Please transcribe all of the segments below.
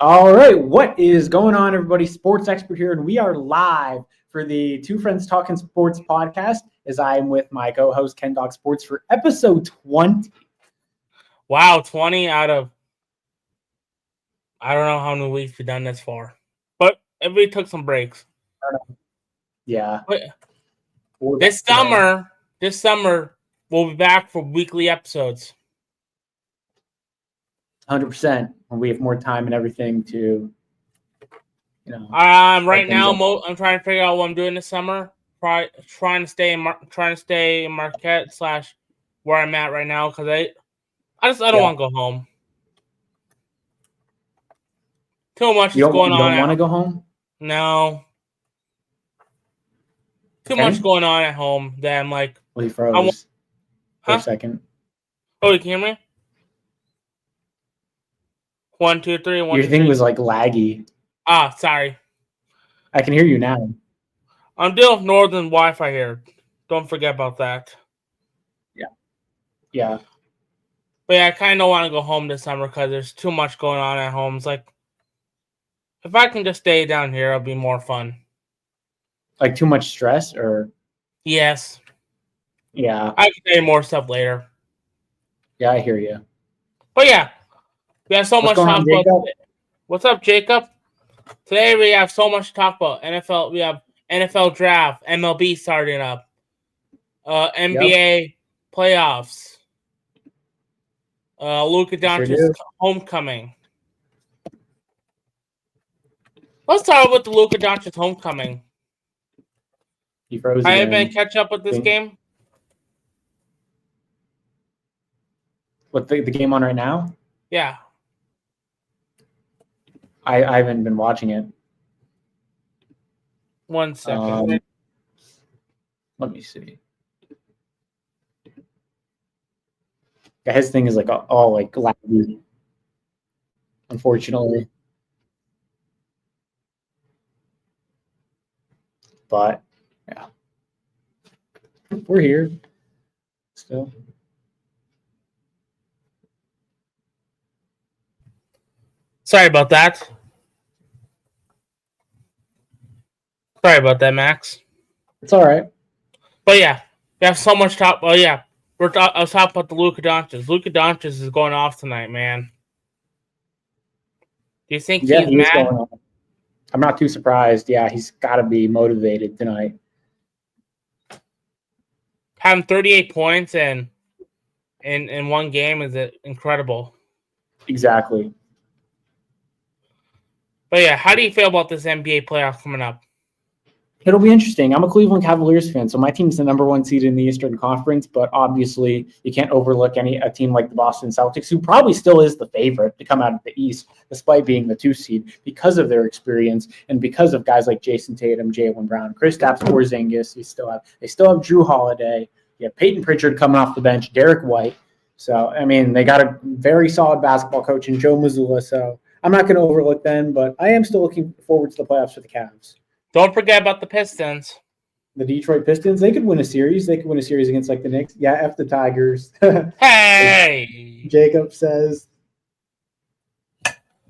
All right, what is going on, everybody? Sports Expert here, and we are live for the Two Friends Talking Sports podcast as I am with my co-host, Ken Dog Sports, for episode 20. Wow, 20 out of, I don't know how many weeks we've done this for. But everybody took some breaks. Yeah. But this summer, we'll be back for weekly episodes. 100%. When we have more time and everything to, Right now, I'm trying to figure out what I'm doing this summer. Trying to stay in Marquette / where I'm at right now because I don't want to go home. Too much is going on. You don't want to go home? No. Too much going on at home that I'm like. Well, you froze for a second. Oh, you can hear me? 1, 2, 3. Your thing was like laggy. Sorry. I can hear you now. I'm doing Northern Wi-Fi here. Don't forget about that. Yeah. But yeah, I kind of don't want to go home this summer because there's too much going on at home. It's like, if I can just stay down here, it'll be more fun. Like too much stress, or? Yes. Yeah. I can say more stuff later. Yeah, I hear you. But yeah, we have so much to talk about. What's up, Jacob? Today we have so much to talk about. NFL, we have NFL draft, MLB starting up, NBA playoffs, Luka Doncic's homecoming. Let's start with the Luka Doncic homecoming. He froze. I haven't catch up with this game. What, the game on right now? Yeah. I haven't been watching it. 1 second. Let me see. Yeah, his thing is like all like laggy, unfortunately. But yeah, we're here still. Sorry about that. Sorry about that, Max. It's all right. But yeah, we have so much talk. Oh yeah, I was talking about the Luka Doncic. Luka Doncic is going off tonight, man. Do you think he's mad? I'm not too surprised. Yeah, he's got to be motivated tonight. Having 38 points in one game is incredible. Exactly. But yeah, how do you feel about this NBA playoff coming up? It'll be interesting. I'm a Cleveland Cavaliers fan, so my team's the number 1 seed in the Eastern Conference, but obviously you can't overlook a team like the Boston Celtics, who probably still is the favorite to come out of the East, despite being the 2 seed, because of their experience and because of guys like Jason Tatum, Jaylen Brown, Kristaps Porzingis. They still have Drew Holiday. You have Peyton Pritchard coming off the bench, Derek White. So, I mean, they got a very solid basketball coach in Joe Mazzulla, so I'm not going to overlook them, but I am still looking forward to the playoffs for the Cavs. Don't forget about the Pistons. The Detroit Pistons, they could win a series. They could win a series against like the Knicks. Yeah, F the Tigers. Hey! Jacob says.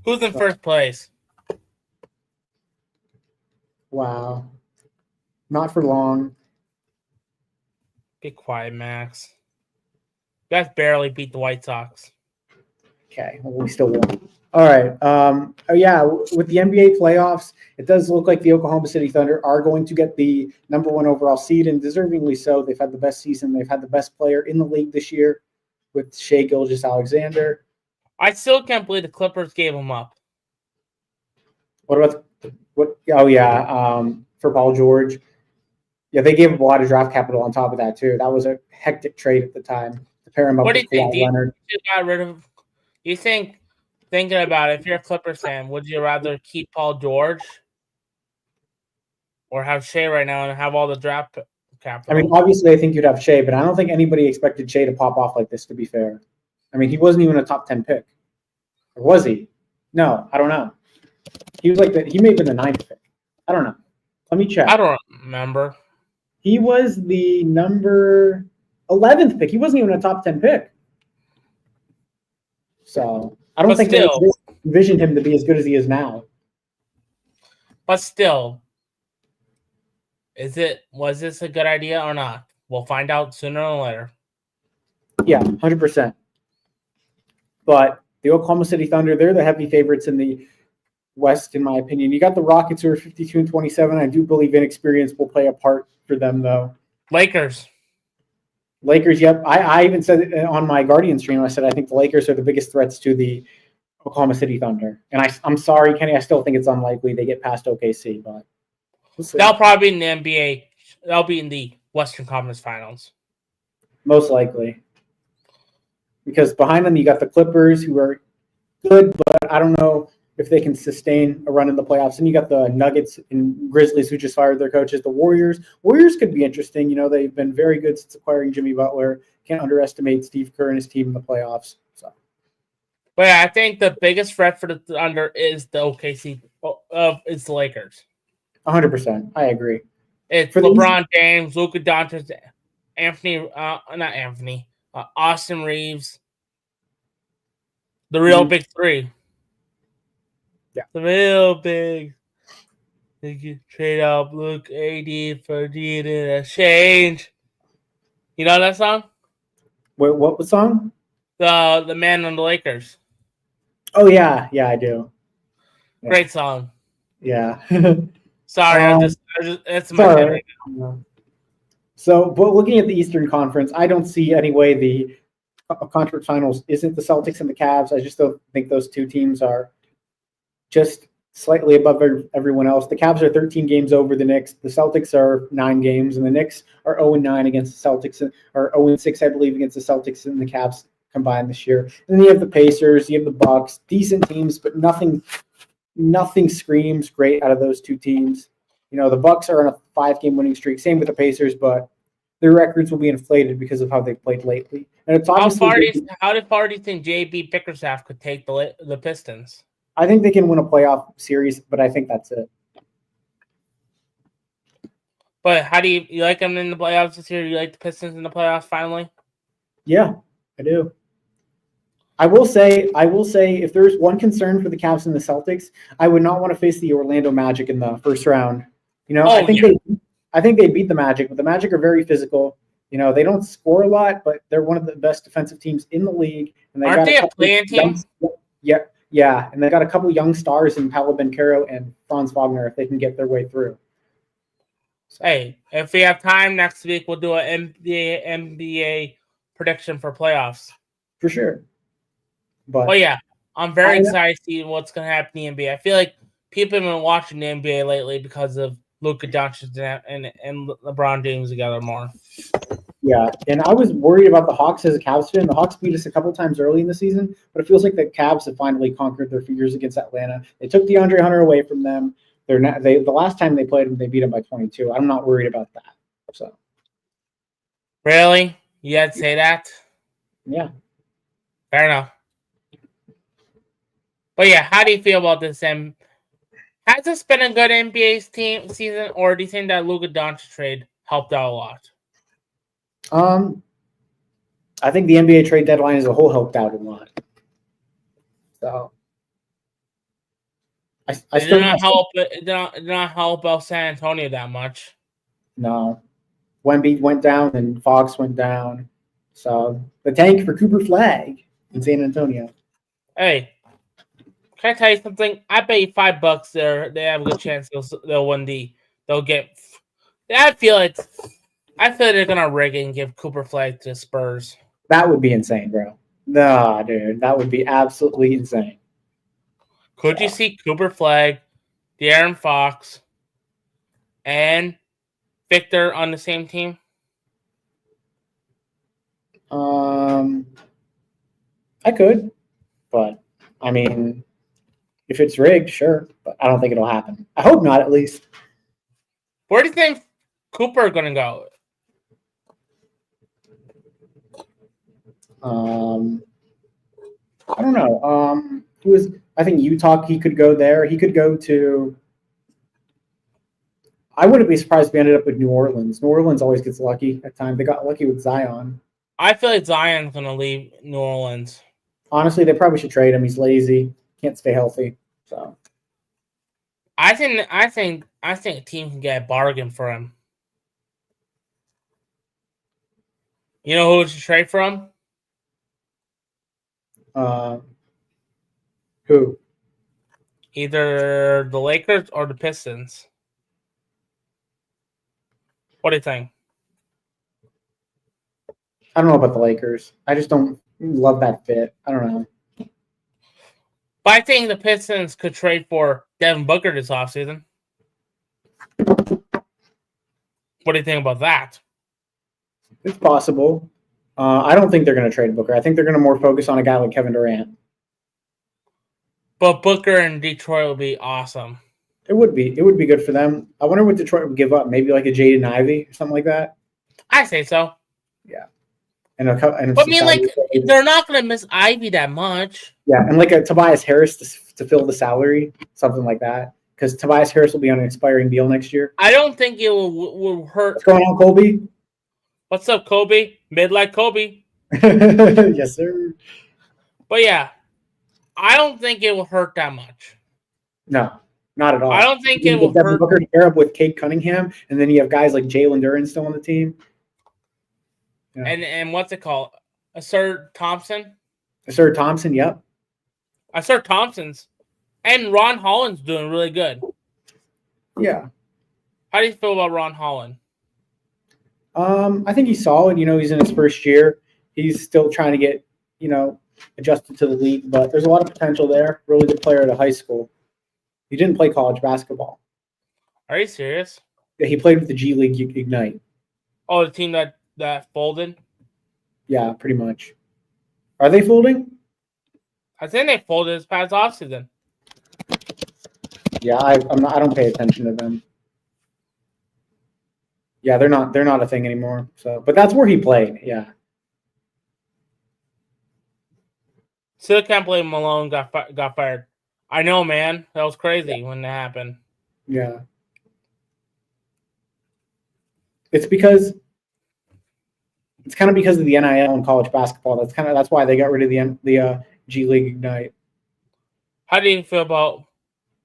Who's in first place? Wow. Not for long. Be quiet, Max. You guys barely beat the White Sox. Okay, well, we still won. All right. With the NBA playoffs, it does look like the Oklahoma City Thunder are going to get the number 1 overall seed, and deservingly so. They've had the best season. They've had the best player in the league this year with Shai Gilgeous-Alexander. I still can't believe the Clippers gave him up. What about for Paul George? Yeah, they gave up a lot of draft capital on top of that too. That was a hectic trade at the time to pair him up with Kawhi Leonard. You think, thinking about it, if you're a Clippers fan, would you rather keep Paul George or have Shai right now and have all the draft capital? I mean, obviously, I think you'd have Shai, but I don't think anybody expected Shai to pop off like this, to be fair. I mean, he wasn't even a top 10 pick. Or was he? No, I don't know. He was like he may have been the 9th pick. I don't know. Let me check. I don't remember. He was the number 11th pick. He wasn't even a top 10 pick. So I don't think envisioned him to be as good as he is now. But still, was this a good idea or not? We'll find out sooner or later. Yeah, 100%. But the Oklahoma City Thunder, they're the heavy favorites in the West, in my opinion. You got the Rockets, who are 52-27. I do believe inexperience will play a part for them, though. Lakers, yep. I even said it on my Guardian stream. I said I think the Lakers are the biggest threats to the Oklahoma City Thunder. And I'm sorry, Kenny, I still think it's unlikely they get past OKC, but they'll probably be in the NBA. They'll be in the Western Conference Finals. Most likely. Because behind them, you got the Clippers, who are good, but I don't know if they can sustain a run in the playoffs. And you got the Nuggets and Grizzlies, who just fired their coaches. The Warriors could be interesting. You know, they've been very good since acquiring Jimmy Butler. Can't underestimate Steve Kerr and his team in the playoffs. So, but yeah, I think the biggest threat for the Thunder is the OKC. It's the Lakers. 100%. I agree. It's for LeBron James, Luka Doncic, Austin Reeves, the real big three. Yeah, the real big. They could trade up Luke AD for D in exchange. You know that song? Wait, what was song? The Man on the Lakers. Oh yeah, I do. Yeah. Great song. Yeah. Sorry, it's my head right now. So, but looking at the Eastern Conference, I don't see any way the conference finals isn't the Celtics and the Cavs. I just don't think those two teams are just slightly above everyone else. The Cavs are 13 games over the Knicks. The Celtics are 9 games, and the Knicks are 0-9 against the Celtics, or 0-6, I believe, against the Celtics and the Cavs combined this year. And then you have the Pacers, you have the Bucks, decent teams, but nothing screams great out of those two teams. You know, the Bucks are on a 5-game winning streak. Same with the Pacers, but their records will be inflated because of how they've played lately. And it's how far do you think JB Bickerstaff could take the Pistons? I think they can win a playoff series, but I think that's it. But how do you like them in the playoffs this year? You like the Pistons in the playoffs finally? Yeah, I do. I will say, if there's one concern for the Cavs and the Celtics, I would not want to face the Orlando Magic in the first round. You know, I think they beat the Magic, but the Magic are very physical. You know, they don't score a lot, but they're one of the best defensive teams in the league. And aren't they a play-in team? Yeah, and they got a couple young stars in Paolo Banchero and Franz Wagner if they can get their way through. So. Hey, if we have time next week, we'll do an NBA prediction for playoffs. For sure. But yeah, I'm very excited to see what's going to happen in the NBA. I feel like people have been watching the NBA lately because of Luka Doncic and LeBron James together more. Yeah, and I was worried about the Hawks as a Cavs fan. The Hawks beat us a couple times early in the season, but it feels like the Cavs have finally conquered their fears against Atlanta. They took DeAndre Hunter away from them. The last time they played them, they beat them by 22. I'm not worried about that. So, really, you had to say that? Yeah, fair enough. But yeah, how do you feel about this? And has this been a good NBA team season, or do you think that Luka Doncic trade helped out a lot? I think the NBA trade deadline as a whole helped out a lot. So, it did not help out San Antonio that much. No, Wemby went down and Fox went down. So the tank for Cooper Flag in San Antonio. Hey, can I tell you something? I bet you $5 they have a good chance they'll win they'll get. I feel they're gonna rig it and give Cooper Flag to Spurs. That would be insane, bro. No, dude, that would be absolutely insane. Could you see Cooper Flag, De'Aaron Fox, and Victor on the same team? I could, but I mean, if it's rigged, sure, but I don't think it'll happen. I hope not, at least. Where do you think Cooper is gonna go? I don't know. I think Utah, he could go there. He could go to. I wouldn't be surprised if we ended up with New Orleans. New Orleans always gets lucky at times. They got lucky with Zion. I feel like Zion's going to leave New Orleans. Honestly, they probably should trade him. He's lazy. Can't stay healthy. So I think a team can get a bargain for him. You know who to trade from? who? Either the Lakers or the Pistons. What do you think? I don't know about the Lakers. I just don't love that fit. I don't know. But I think the Pistons could trade for Devin Booker this offseason. What do you think about that? It's possible. I don't think they're going to trade Booker. I think they're going to more focus on a guy like Kevin Durant. But Booker in Detroit would be awesome. It would be. It would be good for them. I wonder what Detroit would give up. Maybe like a Jaden Ivey or something like that. I say so. Yeah. And but I mean, like, they're not going to miss Ivy that much. Yeah, and like a Tobias Harris to fill the salary, something like that. Because Tobias Harris will be on an expiring deal next year. I don't think it will hurt. What's going on, Colby? What's up, Kobe? Mid like Kobe. Yes, sir. But yeah, I don't think it will hurt that much. No, not at all. I don't think it will hurt. Booker to pair up with Cade Cunningham, and then you have guys like Jalen Duren still on the team. Yeah. And what's it called? Asir Thompson? Asir Thompson, yep. Asir Thompson's. And Ron Holland's doing really good. Yeah. How do you feel about Ron Holland? I think he's solid. You know, he's in his first year. He's still trying to get, adjusted to the league, but there's a lot of potential there. Really good player at a high school. He didn't play college basketball. Are you serious? Yeah, he played with the G League Ignite. Oh, the team that folded? Yeah, pretty much. Are they folding? I think they folded this past offseason. Yeah, I don't pay attention to them. Yeah, they're not a thing anymore. So, but that's where he played. Yeah. Still can't believe Malone got fired. I know, man. That was crazy when that happened. Yeah. It's kind of because of the NIL in college basketball. That's why they got rid of the G League Ignite. How do you feel about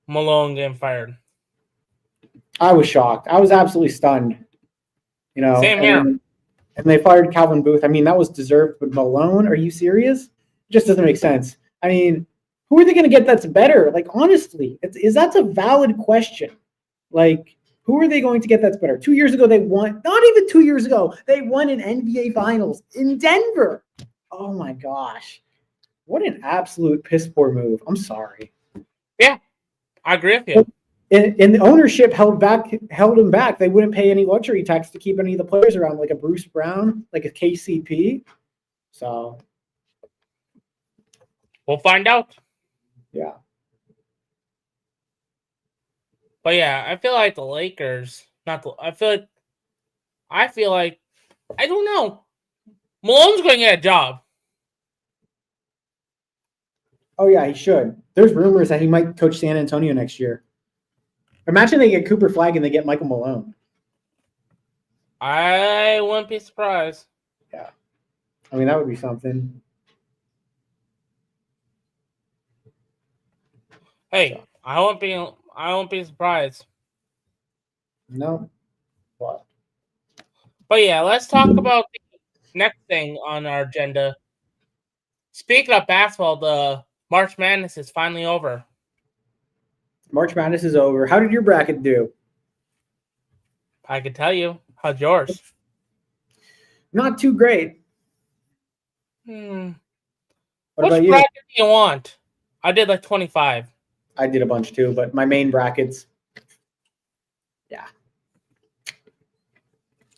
Malone getting fired? I was shocked. I was absolutely stunned. Same here. And they fired Calvin Booth. I mean, that was deserved. But Malone, are you serious? It just doesn't make sense. I mean, who are they going to get that's better? Like, honestly, that's a valid question. Like, who are they going to get that's better? 2 years ago, they won. Not even 2 years ago, they won an NBA Finals in Denver. Oh my gosh, what an absolute piss poor move. I'm sorry. Yeah, I agree with you. And the ownership held him back. They wouldn't pay any luxury tax to keep any of the players around, like a Bruce Brown, like a KCP. So we'll find out. Yeah. But yeah, I feel like the Lakers. I feel like I don't know. Malone's going to get a job. Oh yeah, he should. There's rumors that he might coach San Antonio next year. Imagine they get Cooper Flagg and they get Michael Malone. I wouldn't be surprised. Yeah. I mean, that would be something. Hey, so. I won't be surprised. No. What? But yeah, let's talk about the next thing on our agenda. Speaking of basketball, the March Madness is finally over. March Madness is over. How did your bracket do? I can tell you. How's yours? Not too great. What about you? bracket do you want? I did like 25. I did a bunch too, but my main brackets. Yeah.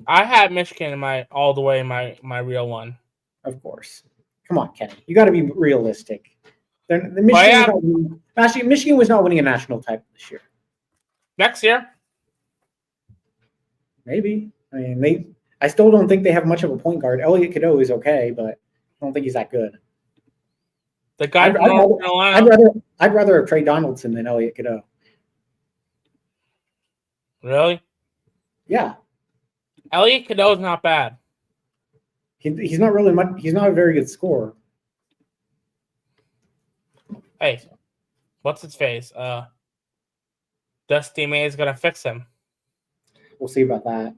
I had Michigan in my real one. Of course. Come on, Kenny. You got to be realistic. Michigan was not winning a national title this year. Next year? Maybe. I mean, I still don't think they have much of a point guard. Elliot Cadeau is okay, but I don't think he's that good. The guy from North Carolina. I'd rather have Trey Donaldson than Elliot Cadeau. Really? Yeah. Elliot Cadeau is not bad. He's not really much. He's not a very good scorer. Hey, what's his face? Dusty May is gonna fix him. We'll see about that.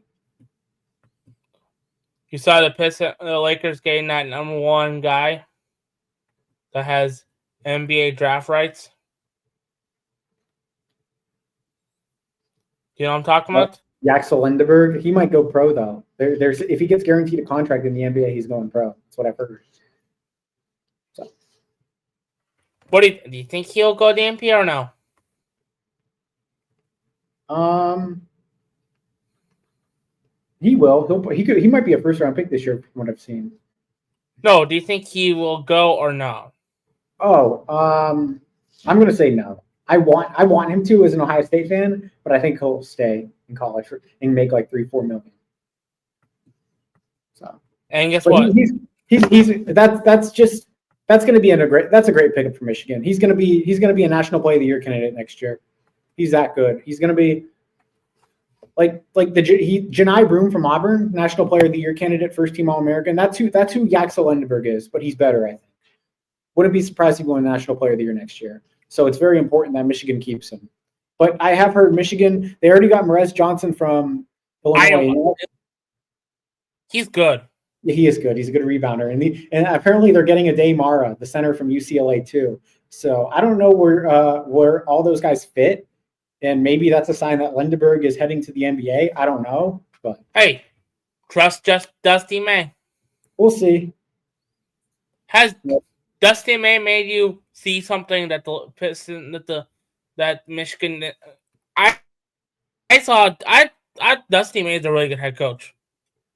You saw the Lakers getting that number one guy that has NBA draft rights. You know what I'm talking about? Yaxel Lindeberg, he might go pro though. There's if he gets guaranteed a contract in the NBA, he's going pro. That's what I've heard. So, What do you think he'll go to the NBA or no? He will. He might be a first round pick this year from what I've seen. No, do you think he will go or no? Oh, I'm gonna say no. I want him to as an Ohio State fan, but I think he'll stay in college and make like 3-4 million. So and guess what? That's going to be a great pickup for Michigan. He's going to be a National Play of the Year candidate next year. He's that good. He's going to be like Janai Broom from Auburn, National Player of the Year candidate, first team All-American. That's who Yaxel Lindeberg is, but he's better, I think. Wouldn't be surprised if he won National Player of the Year next year. So it's very important that Michigan keeps him. But I have heard Michigan, they already got Marez Johnson from Illinois. He's good. Yeah, he is good. He's a good rebounder. And apparently they're getting Ade Mara, the center from UCLA too. So I don't know where all those guys fit. And maybe that's a sign that Lindeberg is heading to the NBA. I don't know. But hey, trust just Dusty May. We'll see. Has Dusty May made you see something that that Michigan? I Dusty May is a really good head coach.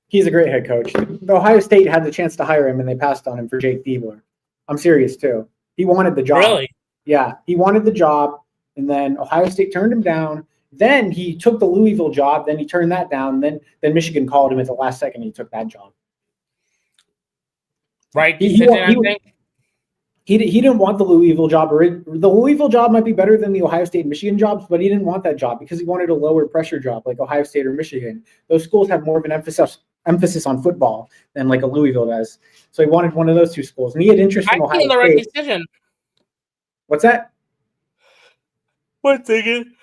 He's a great head coach. Ohio State had the chance to hire him, and they passed on him for Jake Diebler. I'm serious too. He wanted the job. Really? Yeah, he wanted the job, and then Ohio State turned him down. Then he took the Louisville job. Then he turned that down. Then Michigan called him at the last second. He took that job. Right? He didn't want the Louisville job. The Louisville job might be better than the Ohio State and Michigan jobs, but he didn't want that job because he wanted a lower pressure job like Ohio State or Michigan. Those schools have more of an emphasis on football than like a Louisville does. So he wanted one of those two schools, and he had interest in Ohio State. The right decision. What's that? One second.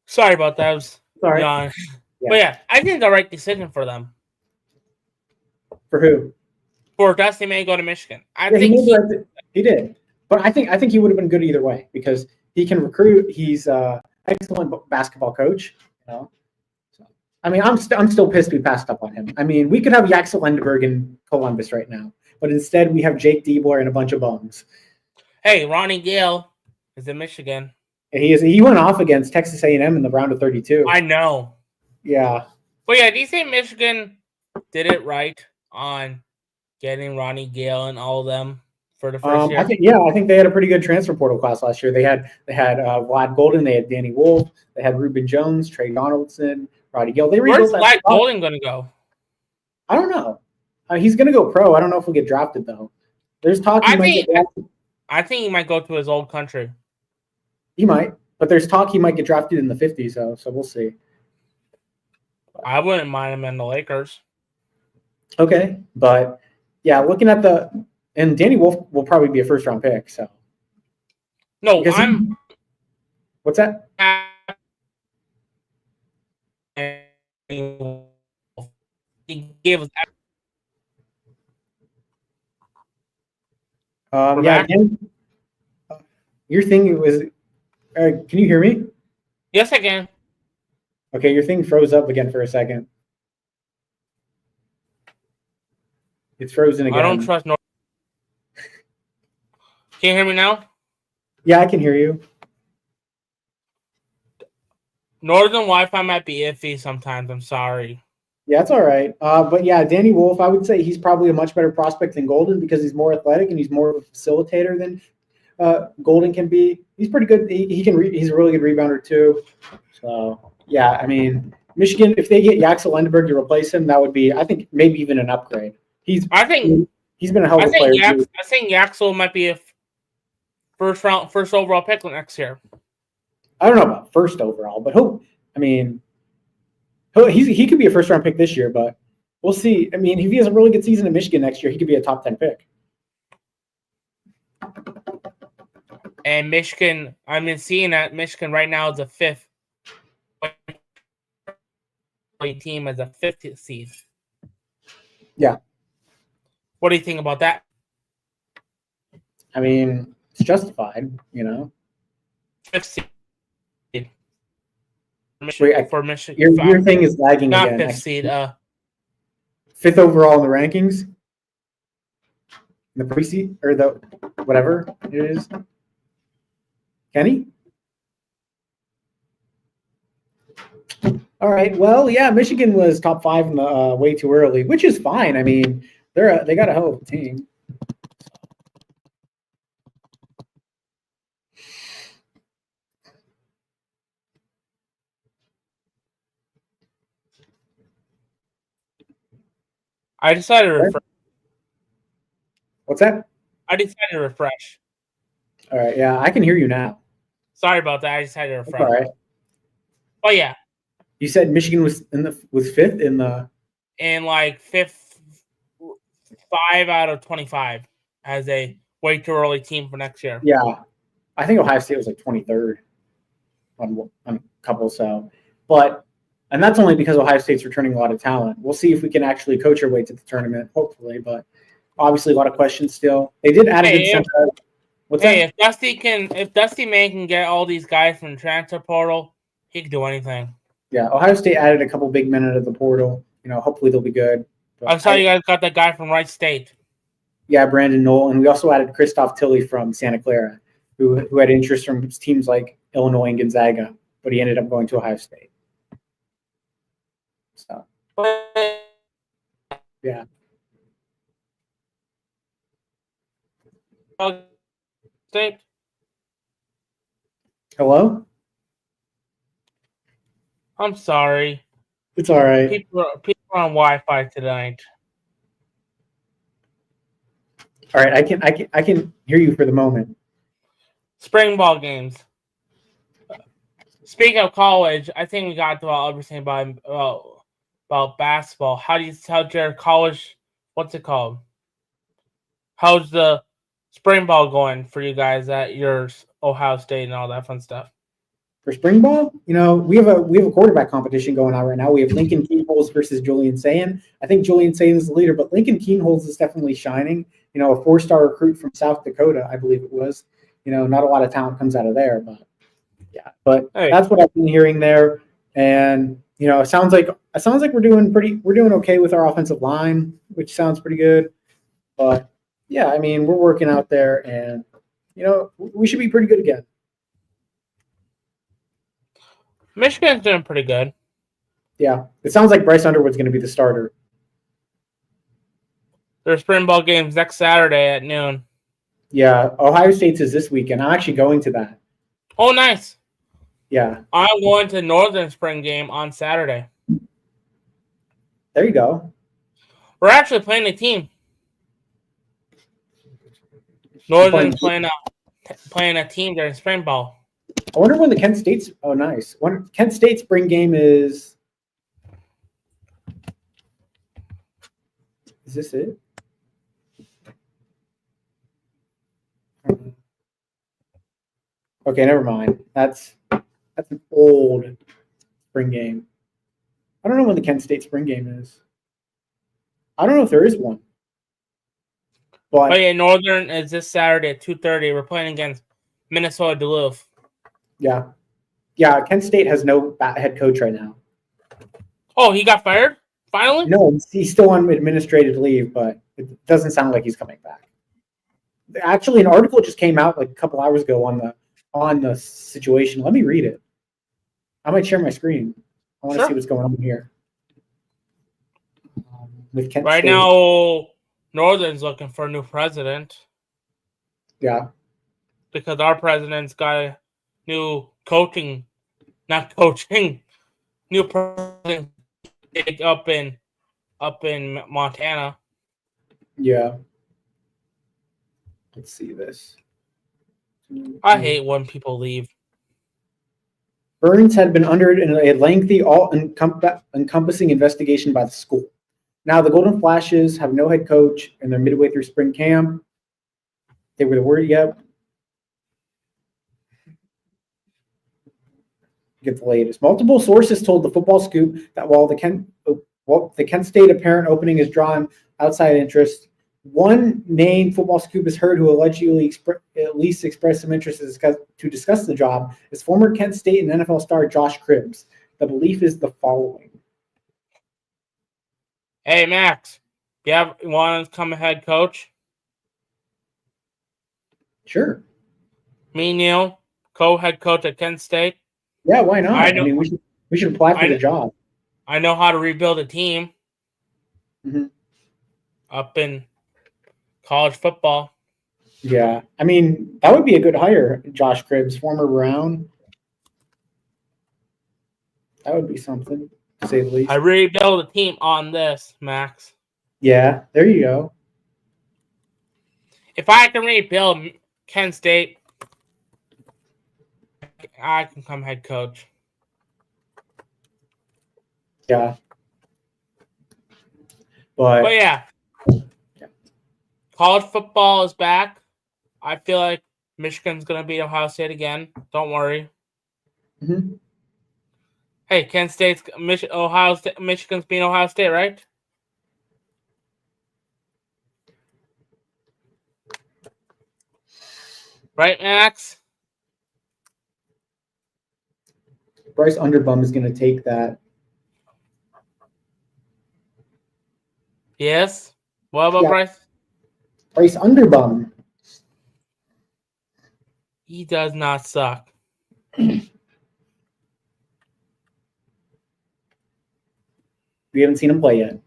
Sorry about that. I was sorry. Yeah. But yeah, I think the right decision for them. For who? For Dusty May to go to Michigan. He did. But I think he would have been good either way because he can recruit. He's an excellent basketball coach. You know? So, I mean, I'm still pissed we passed up on him. I mean, we could have Yaxel Lindeberg in Columbus right now, but instead we have Jake Diebler and a bunch of bums. Hey, Ronnie Gale is in Michigan. He went off against Texas A&M in the round of 32. I know. Yeah. But yeah, do you think Michigan did it right on getting Ronnie Gale and all of them for the first year? I think they had a pretty good transfer portal class last year. They had Vlad Golden, they had Danny Wolf, they had Reuben Jones, Trey Donaldson, Roddy Gale. Where's Vlad Golden going to go? I don't know. He's going to go pro. I don't know if he'll get drafted though. There's talk. I think he might go to his old country. He might, but there's talk he might get drafted in the 50s though. So we'll see. I wouldn't mind him in the Lakers. Okay, but yeah, looking at and Danny Wolf will probably be a first round pick. So no, what's that? He gave us. Your thing was. Can you hear me? Yes, I can. Okay, your thing froze up again for a second. It's frozen again. I don't trust Northern. Can you hear me now? Yeah, I can hear you. Northern Wi-Fi might be iffy sometimes. I'm sorry. Yeah, it's all right. But yeah, Danny Wolf, I would say he's probably a much better prospect than Golden because he's more athletic and he's more of a facilitator than Golden can be. He's pretty good. He's a really good rebounder too. So yeah, I mean, Michigan, if they get Yaxel Lindeberg to replace him, that would be, I think, maybe even an upgrade. He's been a hell of a player. I think Yaxel might be a first overall pick next year. I don't know about first overall, but he could be a first round pick this year, but we'll see. I mean, if he has a really good season in Michigan next year, he could be a top 10 pick. And Michigan, I've been seeing that Michigan right now is the 5th team as a 5th seed. Yeah. What do you think about that? I mean, it's justified, you know. 5th seed. Wait, For Michigan. Your thing is lagging not again. 5th seed. 5th overall in the rankings? The preseason or the whatever it is. Kenny? All right. Well, yeah, Michigan was top 5 in the way too early, which is fine. I mean, they got a hell of a team. I decided to refresh. What's that? I decided to refresh. All right. Yeah, I can hear you now. Sorry about that. I decided to refresh. All right. Oh yeah. You said Michigan was 5th in the. And like 5th, 5 out of 25 as a way too early team for next year. Yeah, I think Ohio State was like 23rd on a couple. So, and that's only because Ohio State's returning a lot of talent. We'll see if we can actually coach our way to the tournament, hopefully. But obviously, a lot of questions still. They did add a good center. What's that? If Dusty May can get all these guys from the transfer portal, he can do anything. Yeah, Ohio State added a couple big men out of the portal. You know, hopefully they'll be good. I saw you guys got that guy from Wright State. Yeah, Brandon Knoll, and we also added Christoph Tilley from Santa Clara, who had interest from teams like Illinois and Gonzaga, but he ended up going to Ohio State. So, yeah. State. Hello? I'm sorry. It's all right. People are on Wi-Fi tonight. All right, I can hear you for the moment. Spring ball games. Speaking of college, I think we got to everything about basketball. How's your college? What's it called? How's the spring ball going for you guys at your Ohio State and all that fun stuff? For spring ball, you know, we have a quarterback competition going on right now. We have Lincoln Keenholz versus Julian Sayin. I think Julian Sayin is the leader, but Lincoln Keenholz is definitely shining. You know, a 4-star recruit from South Dakota, I believe it was. You know, not a lot of talent comes out of there, but yeah. But That's what I've been hearing there. And you know, it sounds like we're doing okay with our offensive line, which sounds pretty good. But yeah, I mean, we're working out there, and you know, we should be pretty good again. Michigan's doing pretty good. Yeah, it sounds like Bryce Underwood's going to be the starter. There's spring ball games next Saturday at noon. Yeah, Ohio State's is this weekend. I'm actually going to that. Oh, nice. Yeah. I'm going to Northern spring game on Saturday. There you go. We're actually playing a team. Northern's playing a team during spring ball. I wonder when the Kent State's. Oh, nice. When Kent State spring game is. Is this it? Okay, never mind. That's an old spring game. I don't know when the Kent State spring game is. I don't know if there is one. But yeah, Northern is this Saturday at 2:30. We're playing against Minnesota Duluth. Yeah. Kent State has no head coach right now. Oh, he got fired? Finally? No, he's still on administrative leave, but it doesn't sound like he's coming back. Actually, an article just came out like a couple hours ago on the situation. Let me read it. I might share my screen. I want to see what's going on here. With Kent State. Now, Northern's looking for a new president. Yeah. Because our president's got a new new president up in Montana. Yeah. Let's see this. I hate when people leave. Burns had been under a lengthy, all-encompassing investigation by the school. Now, the Golden Flashes have no head coach, and they're midway through spring camp. They were the word, yep. get the latest. Multiple sources told the Football Scoop that while the Kent State apparent opening has drawn outside interest, one name Football Scoop has heard who allegedly at least expressed some interest to discuss the job is former Kent State and NFL star Josh Cribbs. The belief is the following. Hey, Max, you want to become a head coach? Sure. Me, Neil, co-head coach at Kent State. Yeah, why not? I mean, we should apply for the job. I know how to rebuild a team up in college football. Yeah, I mean, that would be a good hire, Josh Cribbs, former Brown. That would be something, to say the least. I rebuild a team on this, Max. Yeah, there you go. If I can rebuild Kent State, I can become head coach. Yeah. But yeah. College football is back. I feel like Michigan's going to beat Ohio State again. Don't worry. Mm-hmm. Hey, Kent State's Michigan's beating Ohio State, right? Right, Max? Bryce Underbum is going to take that. Yes. What about Bryce? Bryce Underbum. He does not suck. We haven't seen him play yet.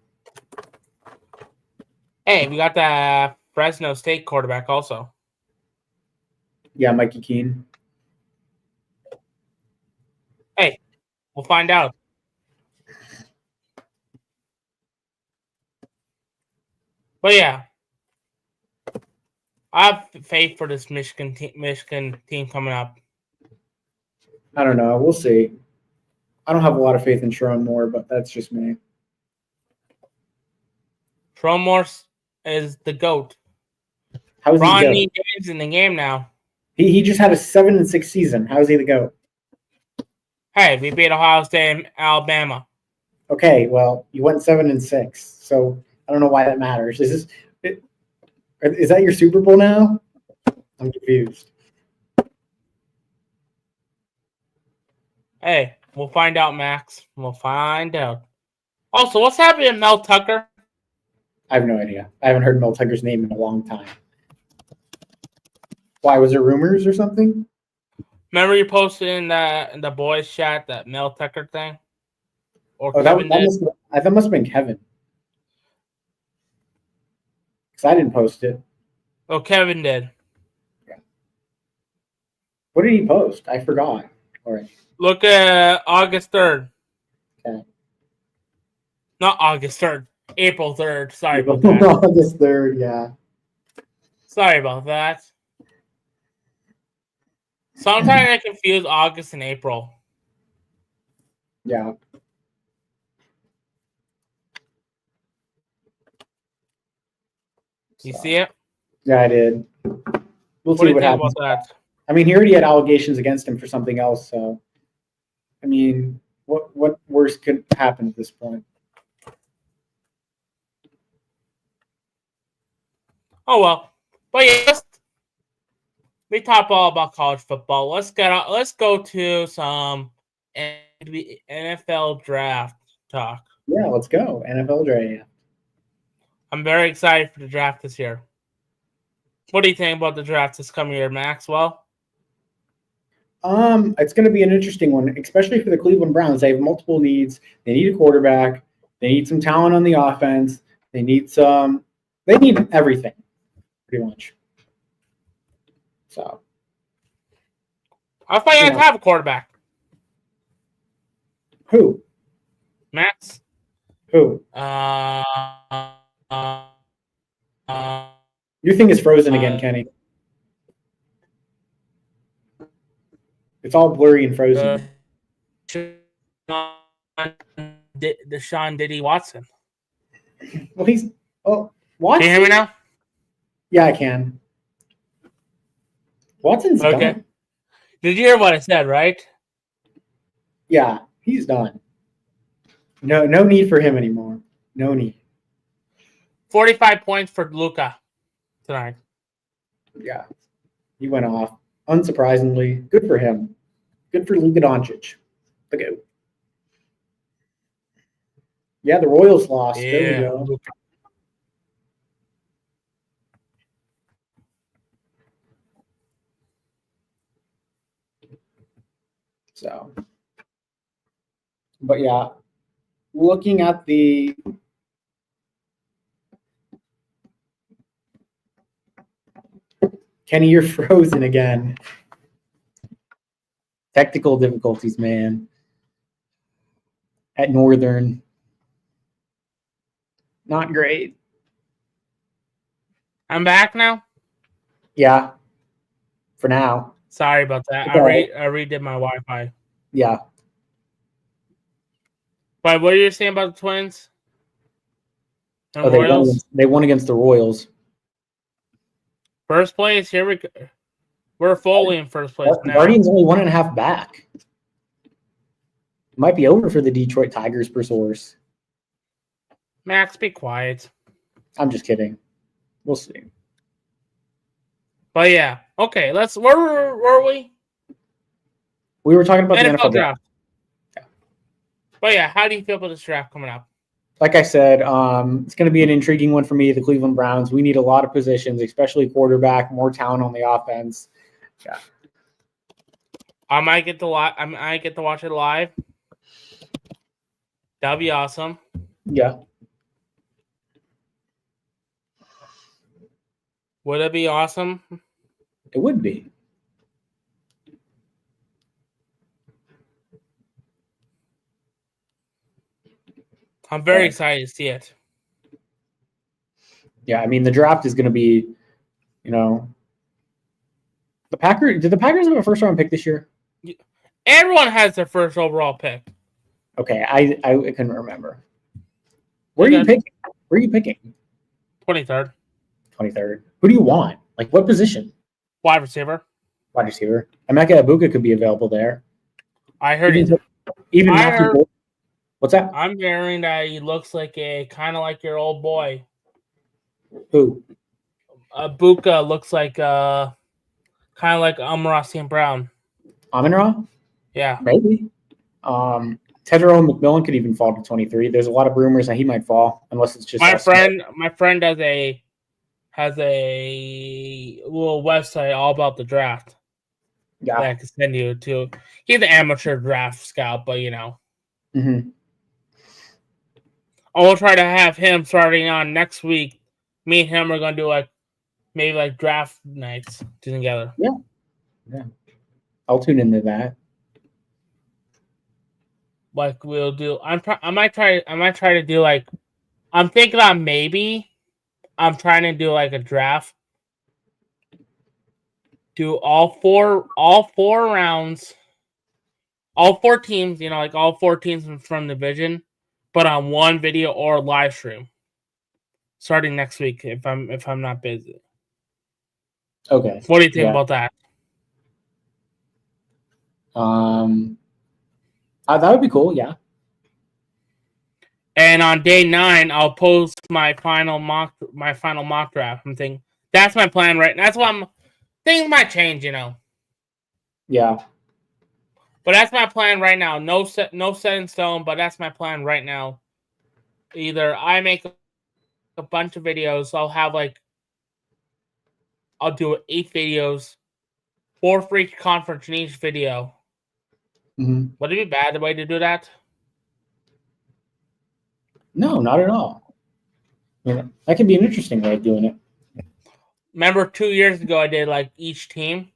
Hey, we got the Fresno State quarterback also. Yeah, Mikey Keene. Hey, we'll find out. But yeah, I have faith for this Michigan team coming up. I don't know. We'll see. I don't have a lot of faith in Sharon Moore, but that's just me. Sharon Moore is the GOAT. How's he the Ronnie James in the game now. He just had a 7-6 season. How's he the GOAT? Hey, we beat Ohio State and Alabama. Okay, well, you went 7-6, so I don't know why that matters. Is that your Super Bowl now? I'm confused. Hey, we'll find out, Max. We'll find out. Also, what's happening to Mel Tucker? I have no idea. I haven't heard Mel Tucker's name in a long time. Why, was there rumors or something? Remember you posted in the boys chat that Mel Tucker thing? Or that must have been Kevin. Because I didn't post it. Oh, Kevin did. Yeah. What did he post? I forgot. All right. Look at August 3rd. Okay. Not August 3rd. April 3rd. Sorry about that. August 3rd, yeah. Sorry about that. Sometimes I confuse August and April. Yeah. You see it? Yeah, I did. We'll see what happens. About that? I mean, he already had allegations against him for something else, so I mean, what worse could happen at this point? Oh well. But yeah, we talk all about college football. Let's go to some NFL draft talk. Yeah, let's go. NFL draft. I'm very excited for the draft this year. What do you think about the draft this coming year, Maxwell? It's going to be an interesting one, especially for the Cleveland Browns. They have multiple needs. They need a quarterback. They need some talent on the offense. They need everything, pretty much. So, I thought you had to have a quarterback. Who? Max? Who? Your thing is frozen again, Kenny. It's all blurry and frozen. Deshaun Diddy Watson. Well, Watson. Can you hear me now? Yeah, I can. Watson's okay. Done. Did you hear what I said, right? Yeah, he's done. No need for him anymore. No need. 45 points for Luka tonight. Yeah, he went off. Unsurprisingly, good for him. Good for Luka Doncic. The goat. Yeah, the Royals lost. There we Yeah, go. Luka. So, but yeah, looking at the Kenny, you're frozen again. Technical difficulties, man. At Northern, not great. I'm back now. Yeah, for now. Sorry about that. I redid my Wi-Fi. Yeah. But what are you saying about the Twins? And Oh, Royals? they won against the Royals. First place. Here we go. We're fully in first place The now. Guardians only 1.5 back. Might be over for the Detroit Tigers per source. Max, be quiet. I'm just kidding. We'll see. But yeah, okay. Where were we? We were talking about the NFL NFL draft. Yeah. But yeah, how do you feel about this draft coming up? Like I said, it's going to be an intriguing one for me, the Cleveland Browns. We need a lot of positions, especially quarterback, more talent on the offense. Yeah. I might get to watch it live. That'd be awesome. Yeah. Would it be awesome? It would be. I'm very excited to see it. Yeah, I mean, the draft is going to be, the Packers. Did the Packers have a first round pick this year? Everyone has their first overall pick. Okay, I couldn't remember. Where are you picking? 23rd. 23rd. Who do you want? Like, what position? Wide receiver. Wide receiver. Emeka Ibuka could be available there. I heard What's that? I'm hearing that he looks like kind of like your old boy. Who? Ibuka looks like kind of like Amon-Ra St. Brown. Amon-Ra? Yeah. Maybe. Tedero McMillan could even fall to 23. There's a lot of rumors that he might fall, unless it's just my friend has a little website all about the draft. Yeah. That I can send you to. He's an amateur draft scout, but Mm-hmm. I will try to have him starting on next week. Me and him are gonna do maybe draft nights together. Yeah. I'll tune into that. We'll do. I might try to do I'm thinking on maybe. I'm trying to do a draft. Do all four rounds. All 4 teams, all 4 teams from the division, but on one video or live stream. Starting next week if I'm not busy. Okay. What do you think about that? That would be cool, yeah. And on day 9, I'll post my final mock draft. I'm thinking that's my plan, right? That's what things might change, Yeah. But that's my plan right now. No set in stone, but that's my plan right now. Either I make a bunch of videos, I'll do 8 videos, 4 for each conference in each video. Mm-hmm. Would it be bad the way to do that? No, not at all. That could be an interesting way of doing it. Remember 2 years ago I did each team?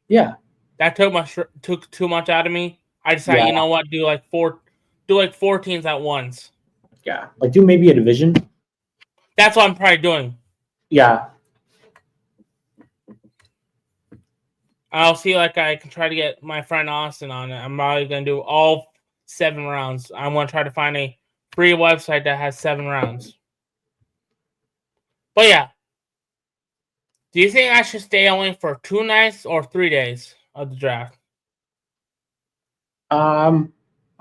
Yeah. That took too much out of me. I decided, you know what, do 4 teams at once. Yeah. Do maybe a division. That's what I'm probably doing. Yeah. I'll see I can try to get my friend Austin on it. I'm probably gonna do all 7 rounds. I want to try to find a free website that has 7 rounds. But yeah. Do you think I should stay only for 2 nights or 3 days of the draft?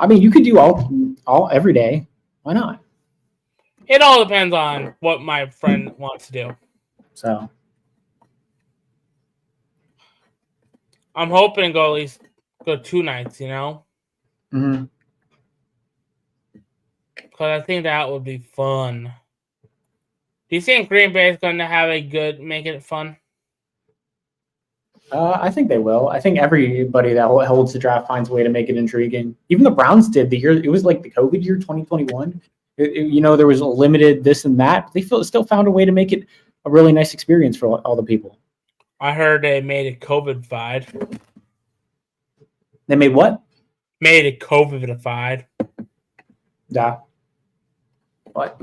I mean, you could do all every day. Why not? It all depends on what my friend wants to do. So I'm hoping to go at least go 2 nights, mhm. because I think that would be fun. Do you think Green Bay is going to make it fun? I think they will. I think everybody that holds the draft finds a way to make it intriguing. Even the Browns did the year. It was like the COVID year, 2021. There was a limited this and that. But they still found a way to make it a really nice experience for all the people. I heard they made it COVID-fied. They made what? Made it COVID-fied. Yeah. But,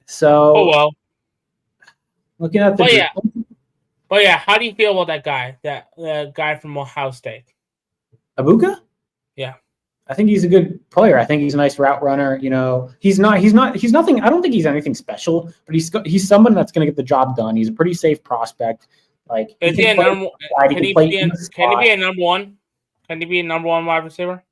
so. Oh, well. Looking at the. But yeah, how do you feel about that guy? The guy from Ohio State? Abuka? Yeah. I think he's a good player. I think he's a nice route runner. He's nothing. I don't think he's anything special, but he's someone that's going to get the job done. He's a pretty safe prospect. Like, can he be a number one? Can he be a number one wide receiver?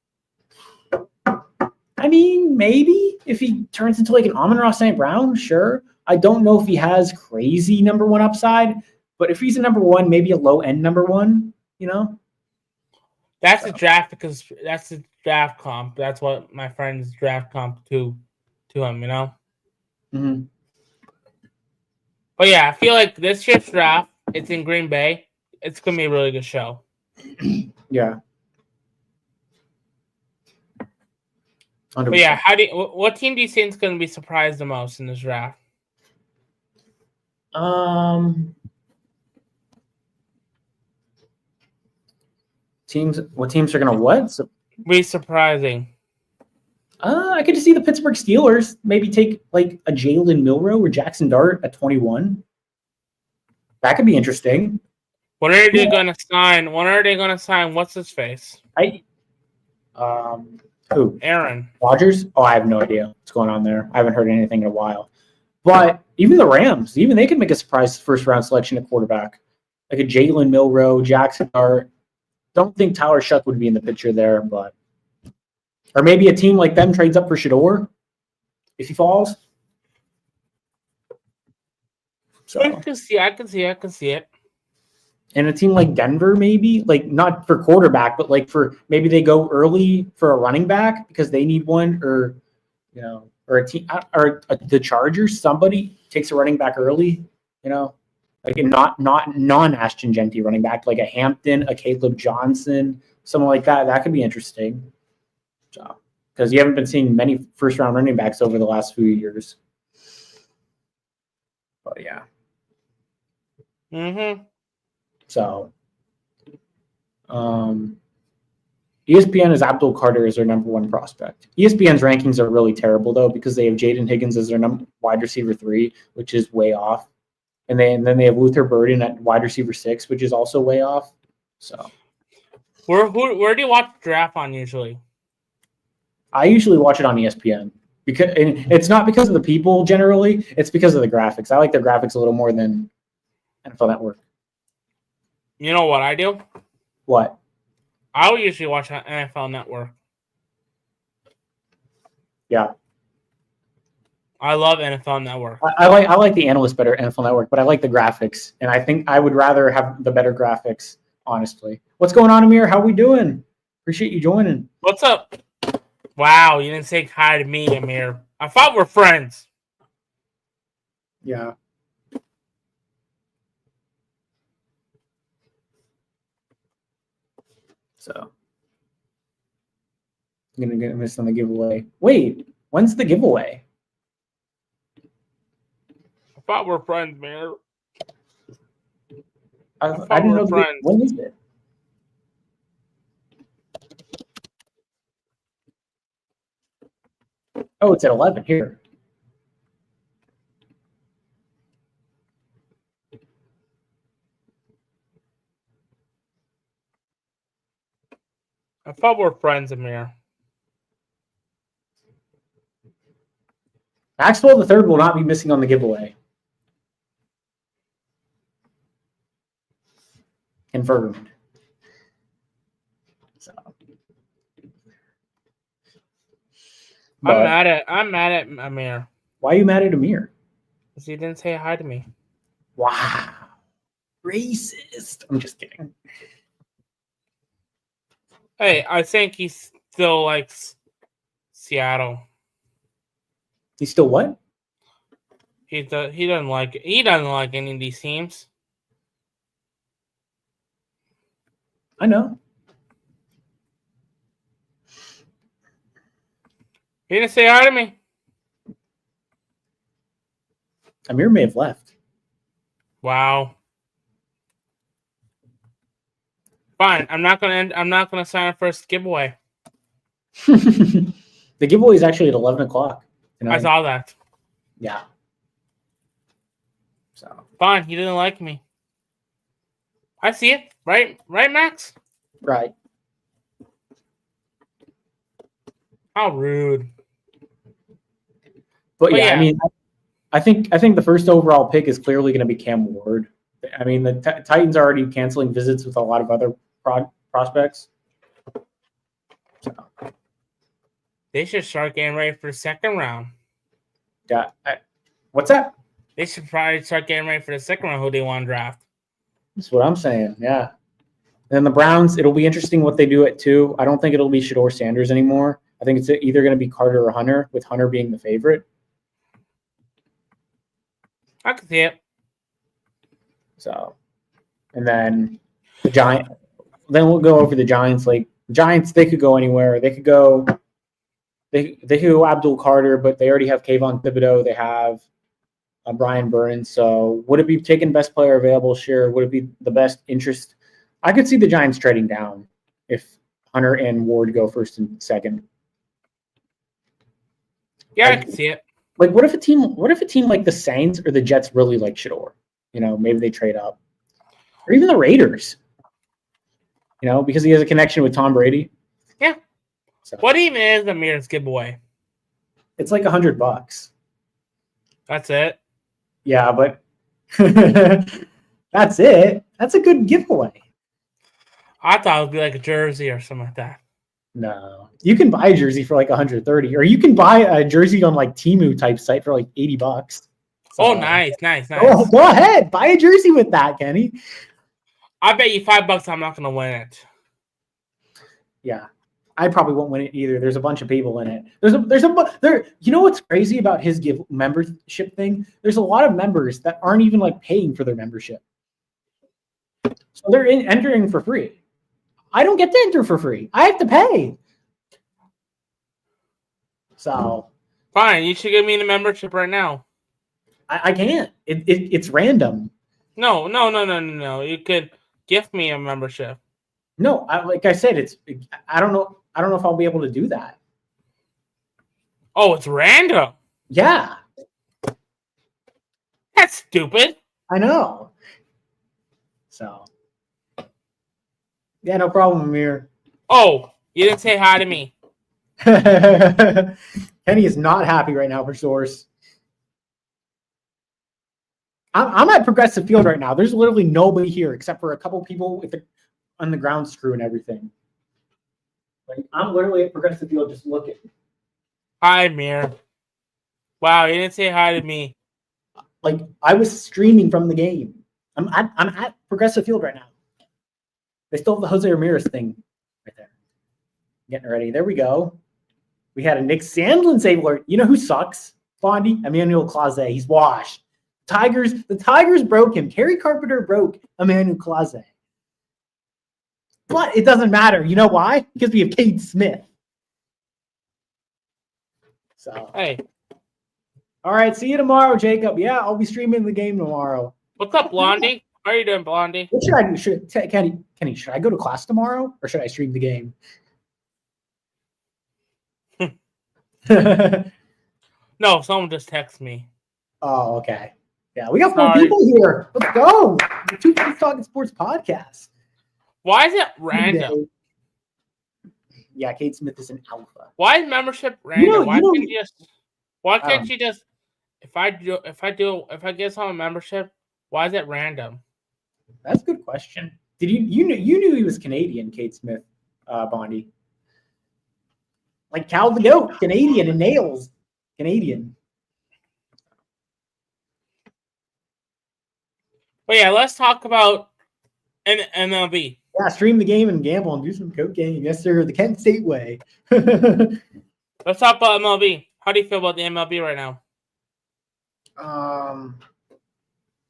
I mean, maybe if he turns into like an Amon-Ra St. Brown, sure. I don't know if he has crazy number one upside, but if he's a number one, maybe a low end number one. That's the draft because that's the draft comp. That's what my friend's draft comp to him, Mm-hmm. But yeah, I feel like this year's draft, it's in Green Bay. It's gonna be a really good show. Yeah. 100%. But yeah, what team do you think is gonna be surprised the most in this draft? What teams are gonna what? Be surprising. I could just see the Pittsburgh Steelers maybe take like a Jalen Milroe or Jackson Dart at 21. That could be interesting. When are they gonna sign? When are they gonna sign? What's his face? Who? Aaron Rodgers? Oh, I have no idea what's going on there. I haven't heard anything in a while. But even the Rams, even they could make a surprise first round selection at quarterback, like a Jalen Milroe, Jackson Dart. Don't think Tyler Shuck would be in the picture there, but or maybe a team like them trades up for Shador if he falls. So I can see it. And a team like Denver, maybe like not for quarterback, but like for maybe they go early for a running back because they need one, or or a team or the Chargers. Somebody takes a running back early, like a not non-Ashton Genty running back, like a Hampton, a Caleb Johnson, someone like that. That could be interesting. So, because you haven't been seeing many first-round running backs over the last few years. But yeah. Mm-hmm. So, ESPN is Abdul Carter as their number one prospect. ESPN's rankings are really terrible though because they have Jaden Higgins as their wide receiver 3, which is way off, and then they have Luther Burden at wide receiver 6, which is also way off. So, where do you watch the draft on usually? I usually watch it on ESPN because it's not because of the people generally; it's because of the graphics. I like their graphics a little more than NFL Network. You know what I do? What? I'll usually watch on NFL Network. Yeah. I love NFL Network. I like the analysts better at NFL Network, but I like the graphics, and I think I would rather have the better graphics, honestly. What's going on, Amir? How we doing? Appreciate you joining. What's up? Wow, you didn't say hi to me, Amir. I thought we're friends. Yeah. So I'm gonna get missed on the giveaway. Wait, when's the giveaway? I thought we're friends, man. I didn't know. When is it? Oh, it's at 11 here. I thought we're friends, Amir. Maxwell the third will not be missing on the giveaway. Confirmed. But I'm mad at Amir why are you mad at Amir? because he didn't say hi to me. Wow. Racist. I'm just kidding. Hey, I think he still likes Seattle. He's still what? He doesn't like any of these teams. I know. He didn't say hi to me. Amir may have left. Wow. Fine. I'm not gonna sign up for a giveaway. The giveaway is actually at 11 o'clock tonight. I saw that. Yeah. So Fine. He didn't like me. I see it. Right, Max? right. How rude. But But yeah, yeah. I mean, I think the first overall pick is clearly going to be Cam Ward. I mean, the Titans are already canceling visits with a lot of other prospects. So, They should start getting ready for the second round. yeah. What's that? They should probably start getting ready for the second round who they want to draft. That's what I'm saying. Yeah. And the Browns, it'll be interesting what they do at 2. I don't think it'll be Shedeur Sanders anymore. I think it's either going to be Carter or Hunter, with Hunter being the favorite. I can see it. So, and then the Giant. Then we'll go over the Giants. Like Giants, they could go anywhere. They could go. They could go Abdul Carter, but they already have Kayvon Thibodeau. They have Brian Burns. So would it be taking best player available? Sure. Would it be the best interest? I could see the Giants trading down if Hunter and Ward go first and second. Yeah, I can see it. Like, what if a team like the Saints or the Jets really like Shedeur? Maybe they trade up, or even the Raiders. Because he has a connection with Tom Brady. Yeah. So, what even is Amir's giveaway? it's like $100. That's it. Yeah, but that's it. That's a good giveaway. I thought it would be like a jersey or something like that. No, you can buy a jersey for like 130, or you can buy a jersey on like Temu type site for like $80. So, oh, nice. Go ahead, buy a jersey with that, Kenny. I bet you $5 I'm not going to win it. Yeah, I probably won't win it either. There's a bunch of people in it. There. You know what's crazy about his membership thing? There's a lot of members that aren't even like paying for their membership, so they're entering for free. I don't get to enter for free. I have to pay. So fine, you should give me the membership right now. I can't. It's random. No. You could gift me a membership. No, like I said, I don't know if I'll be able to do that. Oh, it's random. Yeah. That's stupid. I know. So yeah, no problem, Amir. Oh, you didn't say hi to me. Kenny is not happy right now for Source. I'm at Progressive Field right now. There's literally nobody here except for a couple people on the ground screw and everything. Like, I'm literally at Progressive Field just looking. Hi, Amir. Wow, you didn't say hi to me. Like, I was streaming from the game. I'm at Progressive Field right now. They still have the Jose Ramirez thing right there. Getting ready. There we go. We had a Nick Sandlin save alert. You know who sucks? Fondy, Emmanuel Clase. He's washed. The Tigers broke him. Kerry Carpenter broke Emmanuel Clase. But it doesn't matter. You know why? Because we have Cade Smith. So hey. All right, see you tomorrow, Jacob. Yeah, I'll be streaming the game tomorrow. What's up, Blondie? How are you doing, Blondie? What should I do? Kenny, should I go to class tomorrow or should I stream the game? No, someone just texted me. Oh, okay. Yeah, we got 4 people here. Let's go. The Two Friends Talking Sports podcast. Why is it random? Yeah, Cade Smith is an alpha. Why is membership random? Why can't you just if I get someone membership, why is it random? That's a good question. Did you knew he was Canadian, Cade Smith, Bondi? Like Cal the Goat, Canadian, and Nails, Canadian. But yeah, let's talk about MLB. Yeah, stream the game and gamble and do some cocaine. Yes, sir. The Kent State way. Let's talk about MLB. How do you feel about the MLB right now?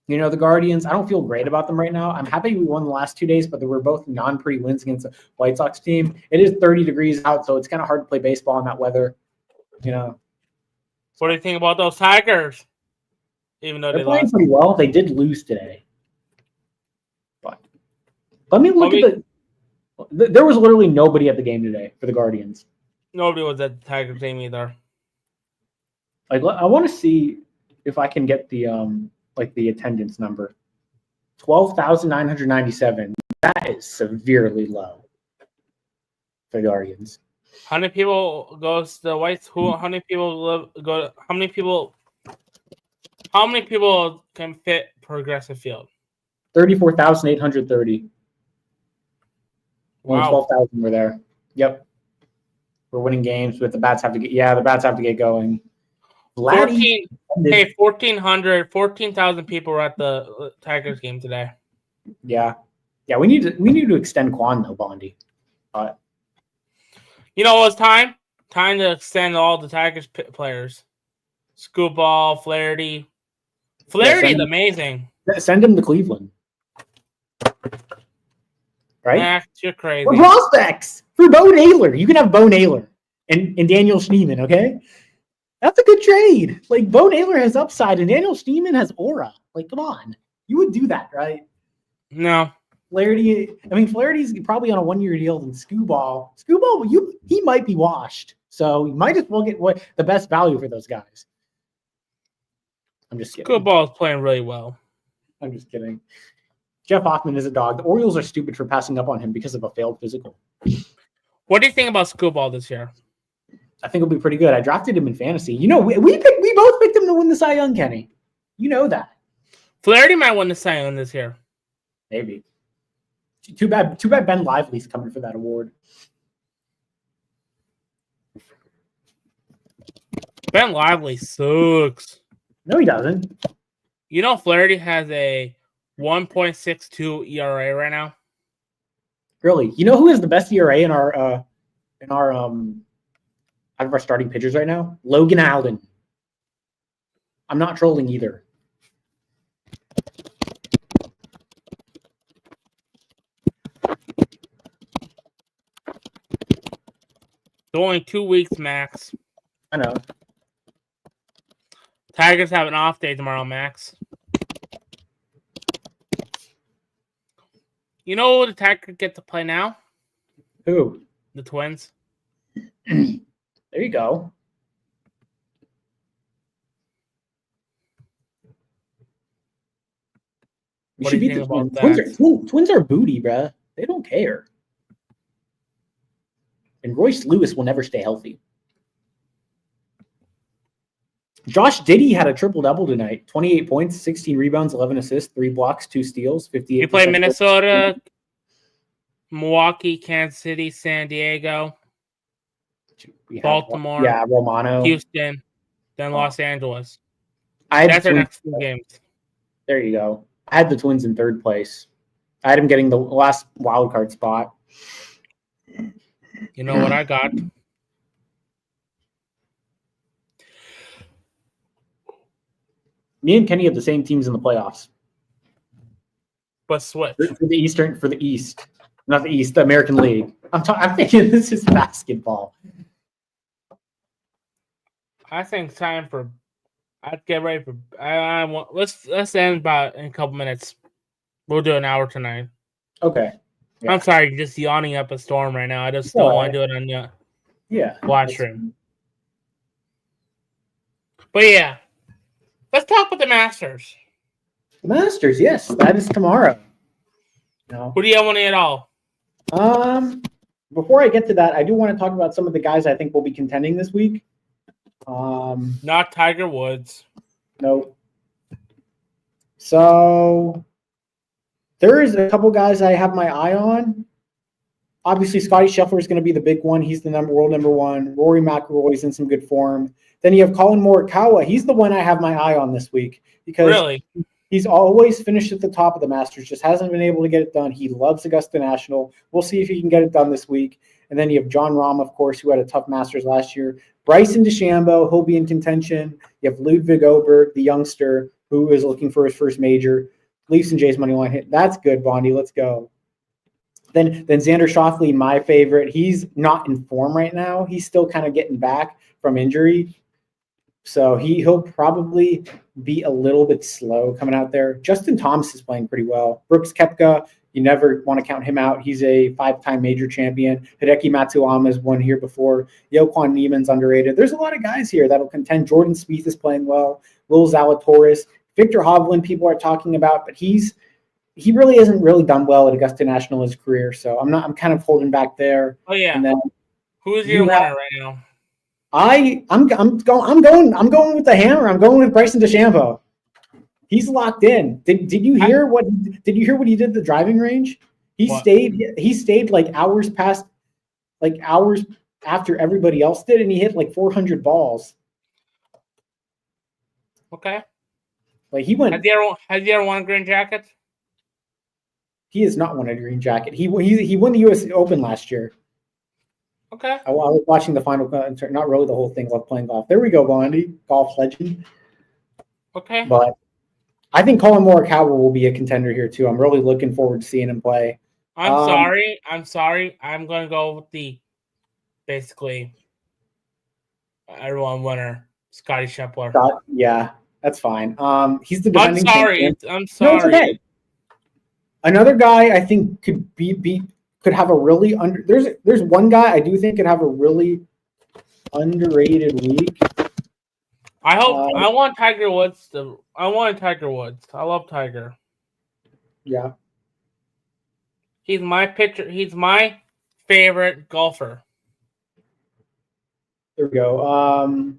The Guardians, I don't feel great about them right now. I'm happy we won the last 2 days, but they were both non-pretty wins against the White Sox team. It is 30 degrees out, so it's kind of hard to play baseball in that weather. What do you think about those Tigers? Even though They're they playing lost. pretty well. They did lose today. But let me look at there was literally nobody at the game today for the Guardians. Nobody was at the Tigers game either. Like, I want to see if I can get the the attendance number. 12,997. That is severely low for the Guardians. How many people goes to the Whites? How many people go? How many people can fit Progressive Field? 34,830. Only Wow. 12,000 were there. Yep. We're winning games, but the bats have to get going. 14,000 people were at the Tigers game today. Yeah. Yeah, we need to extend Quan though, Bondi. You know what was time? Time to extend all the Tigers players. Scoopball, Flaherty. Flaherty's amazing. Send him to Cleveland. Right? Max, you're crazy. We're prospects for Bo Naylor. You can have Bo Naylor and Daniel Schneemann, okay? That's a good trade. Like, Bo Naylor has upside and Daniel Schneemann has aura. Like, come on. You would do that, right? No. Flaherty's probably on a 1-year deal than Scooball. He might be washed. So you might as well get the best value for those guys. I'm just kidding. Scooball's playing really well. I'm just kidding. Jeff Hoffman is a dog. The Orioles are stupid for passing up on him because of a failed physical. What do you think about Scooball this year? I think it'll be pretty good. I drafted him in fantasy. We both picked him to win the Cy Young, Kenny. You know that. Flaherty might win the Cy Young this year. Maybe. Too bad Ben Lively's coming for that award. Ben Lively sucks. No, he doesn't. You know Flaherty has a 1.62 ERA right now. Really? You know who has the best ERA in our out of our starting pitchers right now? Logan Allen. I'm not trolling either. It's only 2 weeks max. I know. Tigers have an off day tomorrow, Max. You know who the Tigers get to play now? Who? The Twins. There you go. What do you think about that? Twins are booty, bruh. They don't care. And Royce Lewis will never stay healthy. Josh Giddey had a triple-double tonight. 28 points, 16 rebounds, 11 assists, 3 blocks, 2 steals, 58. He played Minnesota, Milwaukee, Kansas City, San Diego, Baltimore, Romano, Houston, then Los Angeles. That's our next 2 games. There you go. I had the Twins in 3rd place. I had him getting the last wild card spot. You know what I got? Me and Kenny have the same teams in the playoffs. But switch. For the East. Not the East, the American League. I'm thinking this is basketball. I think it's time for. I'd get ready for. Let's end about in a couple minutes. We'll do an hour tonight. Okay. Yeah. I'm sorry, just yawning up a storm right now. I just don't want to do it on the watch stream. But yeah, let's talk about the Masters. The Masters, yes, that is tomorrow. No. Who do you want it all? Before I get to that, I do want to talk about some of the guys I think will be contending this week. Not Tiger Woods. No. So there is a couple guys I have my eye on. Obviously, Scotty Scheffler is going to be the big one. He's the world number one. Rory McIlroy's in some good form. Then you have Colin Morikawa. He's the one I have my eye on this week because Really? he's always finished at the top of the Masters, just hasn't been able to get it done. He loves Augusta National. We'll see if he can get it done this week. And then you have John Rahm, of course, who had a tough Masters last year. Bryson DeChambeau, he'll be in contention. You have Ludwig Oberg, the youngster, who is looking for his first major. Leafs and Jays money line hit. That's good, Bondi. Let's go. Then Xander Schauffele, my favorite. He's not in form right now. He's still kind of getting back from injury. So he'll probably be a little bit slow coming out there. Justin Thomas is playing pretty well. Brooks Koepka, you never want to count him out. He's a 5-time major champion. Hideki Matsuyama has won here before. Yoquan Niemann's underrated. There's a lot of guys here that'll contend. Jordan Spieth is playing well. Will Zalatoris. Victor Hovland, people are talking about, but he really hasn't really done well at Augusta National in his career. So I'm kind of holding back there. Oh yeah. And then who's your winner right now? I'm going with the hammer. I'm going with Bryson DeChambeau. He's locked in. Did you hear what he did at the driving range? He stayed like hours after everybody else did, and he hit like 400 balls. Okay. Like he went. Has he ever won a green jacket? He has not won a green jacket. He won the U.S. Open last year. Okay. I was watching the final, not really the whole thing, while playing golf. There we go, Bondi, golf legend. Okay. But I think Colin Morikawa will be a contender here too. I'm really looking forward to seeing him play. I'm sorry. I'm going to go with the basically everyone winner, Scotty Scheffler. Yeah, that's fine. He's the defending champion. I'm sorry. No, it's okay. Another guy I think could have a really there's one guy I do think could have a really underrated week. I want Tiger Woods. I want Tiger Woods. I love Tiger. Yeah. He's my pitcher. He's my favorite golfer. There we go.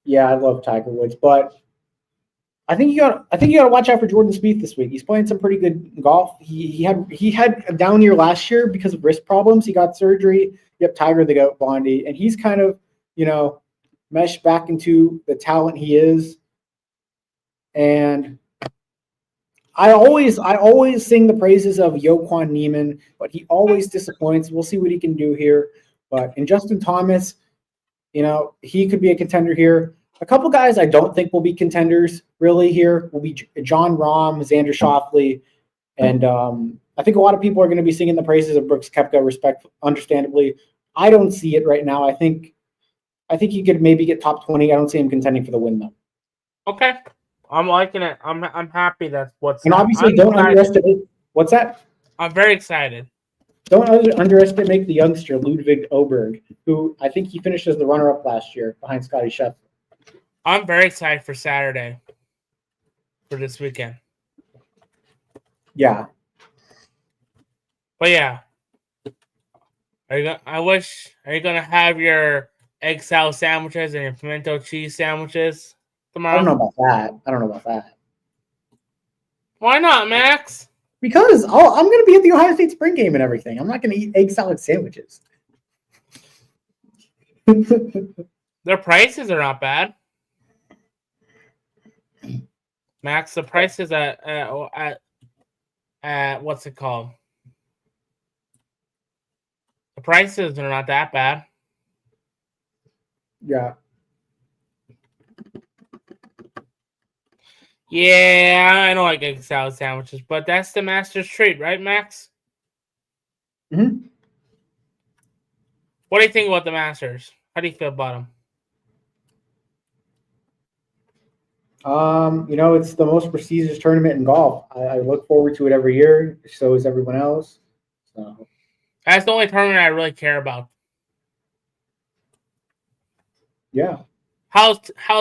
Yeah, I love Tiger Woods, but I think you got to watch out for Jordan Spieth this week. He's playing some pretty good golf. He had a down year last year because of wrist problems. He got surgery. You have Tiger the Goat, Bondi, and he's kind of, meshed back into the talent he is. And I always sing the praises of Yoquan Niemann, but he always disappoints. We'll see what he can do here. But in Justin Thomas, he could be a contender here. A couple guys I don't think will be contenders really here will be John Rahm, Xander Schauffele, and I think a lot of people are going to be singing the praises of Brooks Koepka, understandably. I don't see it right now. I think he could maybe get top 20. I don't see him contending for the win though. Okay, I'm liking it. I'm happy that's what's. And obviously, don't underestimate. What's that? I'm very excited. Don't underestimate the youngster Ludwig Oberg, who I think he finished as the runner-up last year behind Scotty Scheffler. I'm very excited for Saturday, for this weekend. Yeah. But yeah. Are you gonna have your egg salad sandwiches and your pimento cheese sandwiches tomorrow? I don't know about that. Why not, Max? Because I'm going to be at the Ohio State spring game and everything. I'm not going to eat egg salad sandwiches. Their prices are not bad. Max, the prices at what's it called? The prices are not that bad. Yeah. Yeah, I don't like egg salad sandwiches, but that's the master's treat, right, Max? Mm-hmm. What do you think about the Masters? How do you feel about them? It's the most prestigious tournament in golf. I look forward to it every year. So is everyone else. So that's the only tournament I really care about. Yeah. How's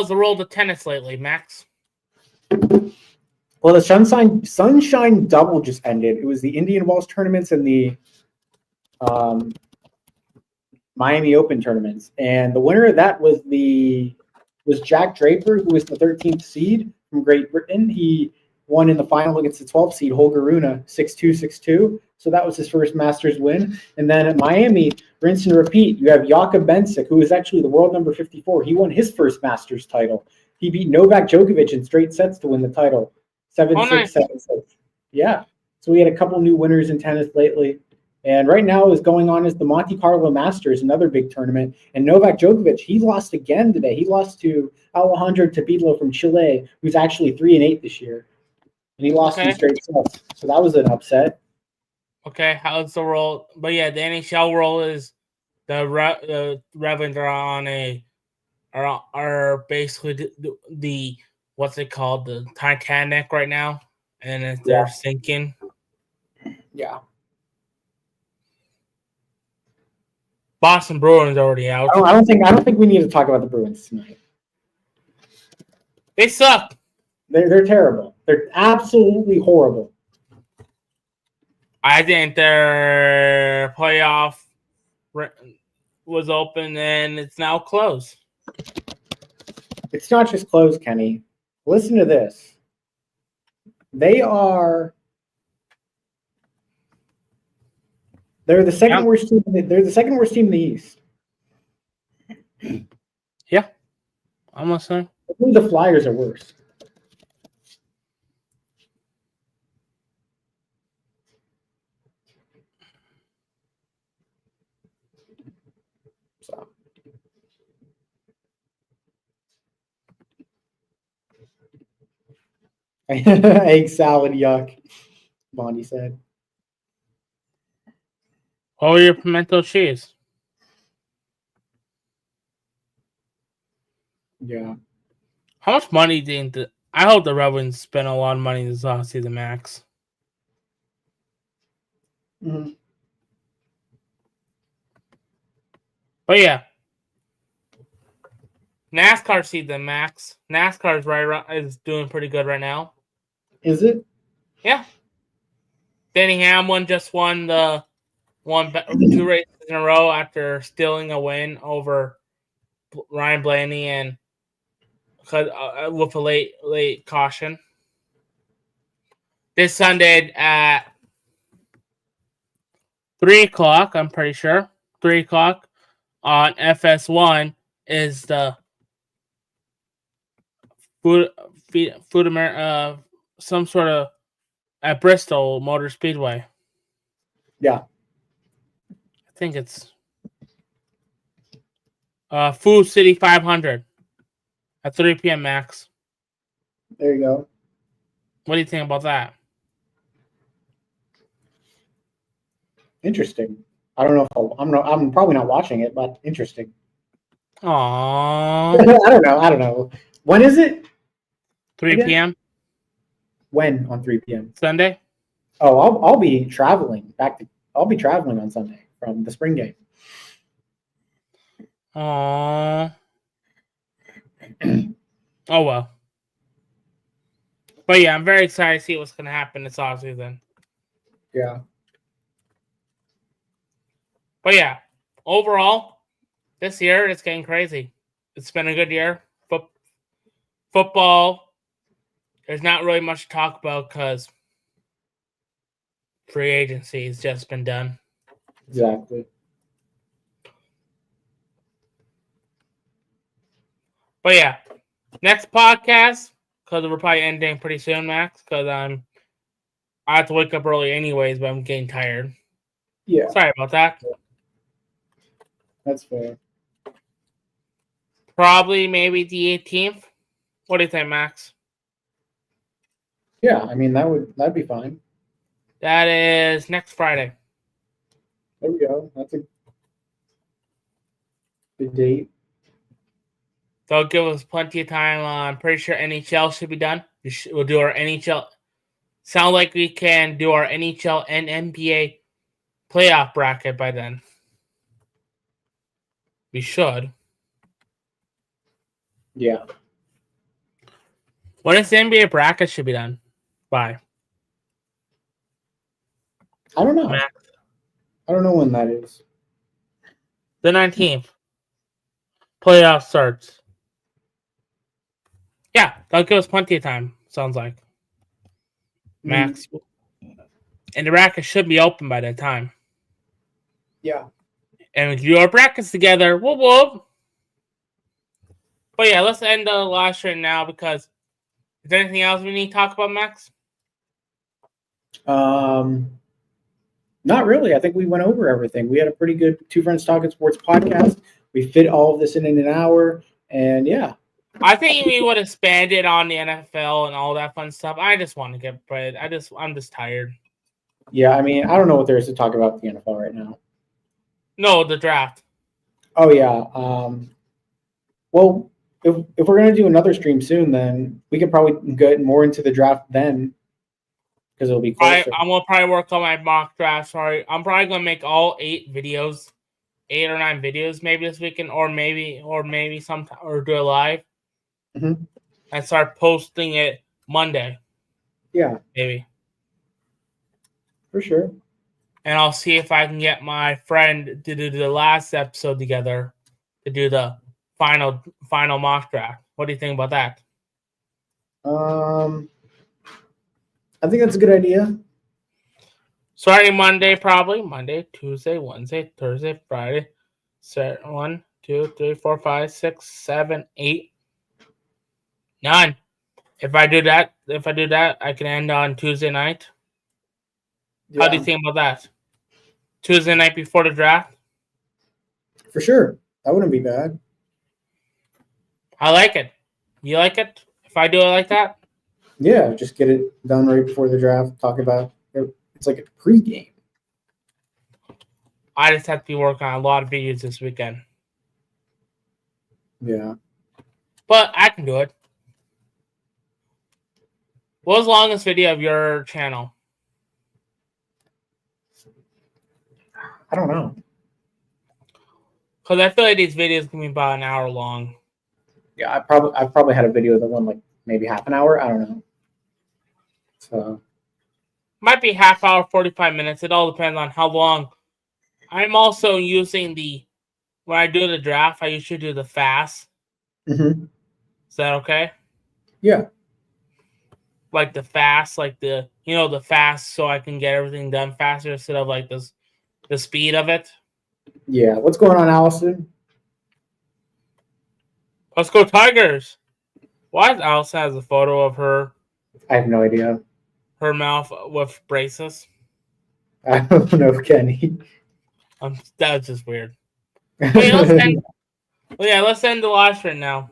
the world of tennis lately, Max? Well, the Sunshine Double just ended. It was the Indian Wells tournaments and the Miami Open tournaments, and the winner of that was Jack Draper, who was the 13th seed from Great Britain. He won in the final against the 12th seed Holger Rune 6-2, 6-2. So that was his first Masters win. And then at Miami, rinse and repeat. You have Jakob Bensic, who is actually the world number 54. He won his first Masters title. He beat Novak Djokovic in straight sets to win the title. 7-6, nice. 7-6. Yeah. So we had a couple new winners in tennis lately. And right now is going on is the Monte Carlo Masters, another big tournament. And Novak Djokovic, he lost again today. He lost to Alejandro Tabilo from Chile, who's actually 3-8 this year. And he lost in straight sets. So that was an upset. Okay, how's the role? But yeah, the NHL role is the Ravens are basically the what's it called, the Titanic right now, and they're sinking. Yeah. Boston Bruins already out. I don't think we need to talk about the Bruins tonight. They suck. They're terrible. They're absolutely horrible. I think their playoff was open and it's now closed. It's not just closed, Kenny. Listen to this. They're the second worst team. They're the second worst team in the East. Yeah, I'm listening. I think the Flyers are worse. So. Egg salad, yuck. Bondi said. Oh, your pimento cheese. Yeah. How much money did I hope the Ravens spent a lot of money this offseason, Max. Mm-hmm. But yeah. NASCAR season, Max. NASCAR is doing pretty good right now. Is it? Yeah. Danny Hamlin just won 2 races in a row after stealing a win over Ryan Blaney and with a late caution. This Sunday at 3 o'clock, I'm pretty sure, 3 o'clock on FS1 is the some sort of at Bristol Motor Speedway. Yeah. I think it's Food City 500 at 3 p.m. Max. There you go. What do you think about that? Interesting. I don't know if I'm probably not watching it, but interesting. Aww. I don't know. When is it? 3 p.m. When on 3 p.m. Sunday? Oh, I'll be traveling I'll be traveling on Sunday from the spring game. Aww. Oh well. But yeah, I'm very excited to see what's gonna happen this offseason. Yeah. But yeah, overall, this year it's getting crazy. It's been a good year. Football, there's not really much to talk about because free agency has just been done. Exactly. But yeah, next podcast, because we're probably ending pretty soon, Max, because I have to wake up early anyways, but I'm getting tired. Yeah. Sorry about that. That's fair. Probably maybe the 18th. What do you think, Max? Yeah, I mean that'd be fine. That is next Friday. There we go. That's a good date. They'll give us plenty of time. I'm pretty sure NHL should be done. We'll do our NHL. Sound like we can do our NHL and NBA playoff bracket by then. We should. Yeah. When is the NBA bracket should be done? By? I don't know. Max. I don't know when that is. The 19th. Playoff starts. Yeah, that'll give us plenty of time, sounds like. Max. And the bracket should be open by that time. Yeah. And with your brackets together, whoop whoop. But yeah, let's end the live stream now because is there anything else we need to talk about, Max? Not really. I think we went over everything. We had a pretty good Two Friends Talking Sports podcast. We fit all of this in an hour, and yeah. I think we would expand it on the NFL and all that fun stuff. I just want to get played. I'm just tired. Yeah, I mean, I don't know what there is to talk about the NFL right now. No, the draft. Oh yeah. Well, if we're gonna do another stream soon, then we could probably get more into the draft then, because it'll be closer. I'm gonna probably work on my mock draft. Sorry, I'm probably gonna make all 8 videos, 8 or 9 videos, maybe this weekend, or maybe sometime, or do it live, Mm-hmm. and start posting it Monday. Yeah, maybe for sure. And I'll see if I can get my friend to do the last episode together to do the final mock draft. What do you think about that? I think that's a good idea. Starting Monday, probably. Monday, Tuesday, Wednesday, Thursday, Friday. 1, 2, 3, 4, 5, 6, 7, 8, 9. If I do that, I can end on Tuesday night. Yeah. How do you think about that? Tuesday night before the draft? For sure. That wouldn't be bad. I like it. You like it? If I do it like that? Yeah, just get it done right before the draft. Talk about it. It's like a pregame. I just have to be working on a lot of videos this weekend. Yeah. But I can do it. What was the longest video of your channel? I don't know. Because I feel like these videos can be about an hour long. Yeah, I probably had a video that went like maybe half an hour. I don't know. So might be half hour, 45 minutes. It all depends on how long. I'm also using when I do the draft, I usually do the fast. Mm-hmm. Is that okay? Yeah. Like the fast, like the fast, so I can get everything done faster instead of like the speed of it. Yeah. What's going on, Allison? Let's go Tigers. Why Allison has a photo of her? I have no idea. Her mouth with braces. I don't know, Kenny. That's just weird. Wait, let's end the live stream now.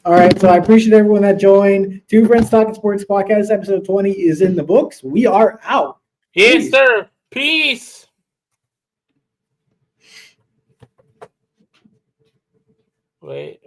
All right, so I appreciate everyone that joined. Two Friends Talking Sports Podcast, episode 20 is in the books. We are out. Yes, Peace. sir. Peace. Wait.